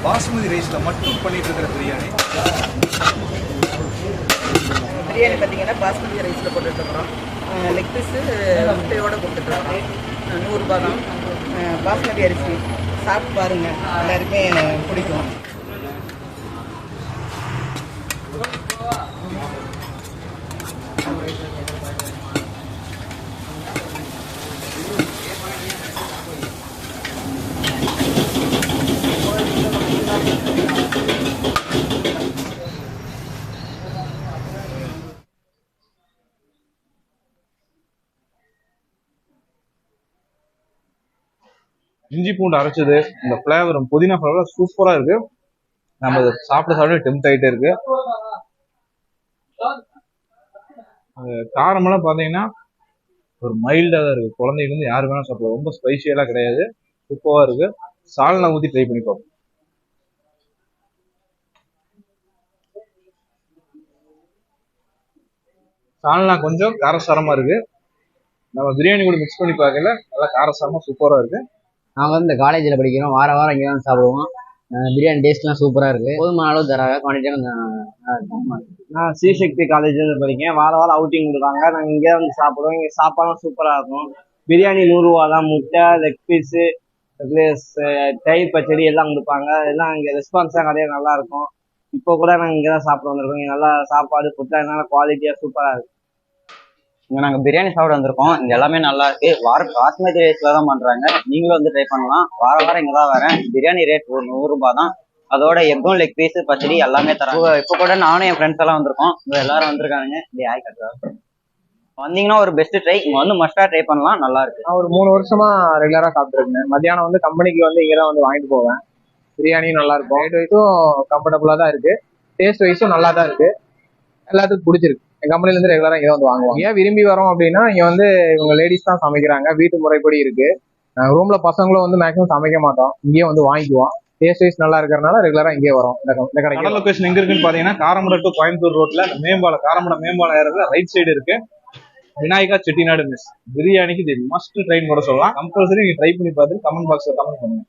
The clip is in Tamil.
பாஸ்மதி ரைஸில் மட்டும் பண்ணிட்டு இருக்கிற பிரியாணி. பிரியாணி பார்த்தீங்கன்னா பாஸ்மதி ரைஸில் போட்டுட்ருக்குறோம். லெக் பீஸு முட்டையோடு கொடுத்துட்ருக்கோம். 100 ரூபா தான். பாஸ்மதி அரிசி சாப்பிட்டு பாருங்கள், எல்லாருமே பிடிக்கும். இஞ்சி பூண்டு அரைச்சது, இந்த ஃபிளேவர் புதினா ஃபிளேவர் சூப்பரா இருக்கு. நம்ம இதை சாப்பிட டெம்ட் ஆகிட்டே இருக்கு. காரமெல்லாம் பார்த்தீங்கன்னா ஒரு மைல்டாக தான் இருக்கு. குழந்தைங்க வந்து யாரு வேணா சாப்பிடலாம். ரொம்ப ஸ்பைசியெல்லாம் கிடையாது, சூப்பராக இருக்கு. சால்னா ஊற்றி ட்ரை பண்ணி பார்ப்போம். சால்னா கொஞ்சம் காரசாரமா இருக்கு. நம்ம பிரியாணி கூட மிக்ஸ் பண்ணி பார்க்கல, நல்லா காரசாரமா சூப்பராக இருக்கு. நாங்கள் வந்து இந்த காலேஜில் படிக்கிறோம், வார வாரம் இங்கே தான் சாப்பிடுவோம். பிரியாணி டேஸ்ட்லாம் சூப்பராக இருக்குது. போதுமான அளவு தராங்க, குவான்டிட்டியாக. நான் ஸ்ரீசக்தி காலேஜில் படிக்கிறேன். வார வாரம் அவுட்டிங் கொடுக்காங்க, நாங்கள் இங்கே வந்து சாப்பிடுவோம். இங்கே சாப்பாடும் சூப்பராக இருக்கும். பிரியாணி 100 ரூபா தான். முட்டை, லெக் பீஸு, ப்ளஸ் தயிர் பச்சடி எல்லாம் கொடுப்பாங்க. எல்லாம் இங்கே ரெஸ்பான்ஸாக நிறைய நல்லாயிருக்கும். இப்போ கூட நாங்கள் இங்கே தான் சாப்பிட வந்திருக்கோம். இங்கே நல்லா சாப்பாடு ஃபுட்டாக நல்லா குவாலிட்டியாக சூப்பராக இருக்குது. இங்கே நாங்கள் பிரியாணி சாப்பிட வந்திருக்கோம். இங்கே எல்லாமே நல்லா இருக்கு. பாஸ்மதி ரைஸ்ல தான் பண்றாங்க. நீங்களும் வந்து ட்ரை பண்ணலாம். வார வாரம் இங்கே தான் வரேன். பிரியாணி ரேட் 100 ரூபா தான். அதோட எக்கும் லெக் பீஸ் பச்சடி எல்லாமே தராங்க. இப்போ கூட நானும் என் ஃப்ரெண்ட்ஸ் எல்லாம் வந்திருக்கோம். எல்லாரும் வந்திருக்காங்க. இப்படி ஆய் கட்டுறாங்க. வந்தீங்கன்னா ஒரு பெஸ்ட் ட்ரை. இங்க வந்து மஸ்டா ட்ரை பண்ணலாம், நல்லா இருக்கு. நான் ஒரு 3 வருஷமா ரெகுலரா சாப்பிட்டுருக்கேன். மத்தியானம் வந்து கம்பெனிக்கு வந்து இங்கே தான் வந்து வாங்கிட்டு போவேன். பிரியாணியும் நல்லா இருக்கும். ரேட் வைஸும் கம்ஃபர்டபுளா தான் இருக்கு. டேஸ்ட் வைஸும் நல்லா தான் இருக்கு. எல்லாத்துக்கும் பிடிச்சிருக்கு. என் கம்பெனில இருந்து ரெகுலரா இங்கே வந்து வாங்குவாங்க. ஏன் விரும்பி வரோம் அப்படின்னா, இங்க வந்து இவங்க லேடிஸ் தான் சமைக்கிறாங்க. வீட்டு முறைப்படி இருக்கு. ரூம்ல பசங்களும் வந்து மேக்ஸிமம் சமைக்க மாட்டோம், இங்கேயே வந்து வாங்கிக்குவோம். டேஸ்ட் வைஸ் நல்லா இருக்கிறதுனால ரெகுலரா இங்கே வரும். இந்த கடை லொகேஷன் எங்க இருக்குன்னு பாத்தீங்கன்னா, காரமடை டு கோயம்புத்தூர் ரோட்ல மேம்பாலம், காரமடை மேம்பாலம் ஏறதுல ரைட் சைடு இருக்கு. விநாயகா செட்டிநாடு மெஸ். பிரியாணிக்கு இது மஸ்ட் ட்ரைன்னு கூட சொல்லலாம். கம்பல்சரி நீங்க ட்ரை பண்ணி பார்த்து கமெண்ட் பாக்ஸ்ல கமெண்ட் பண்ணுங்க.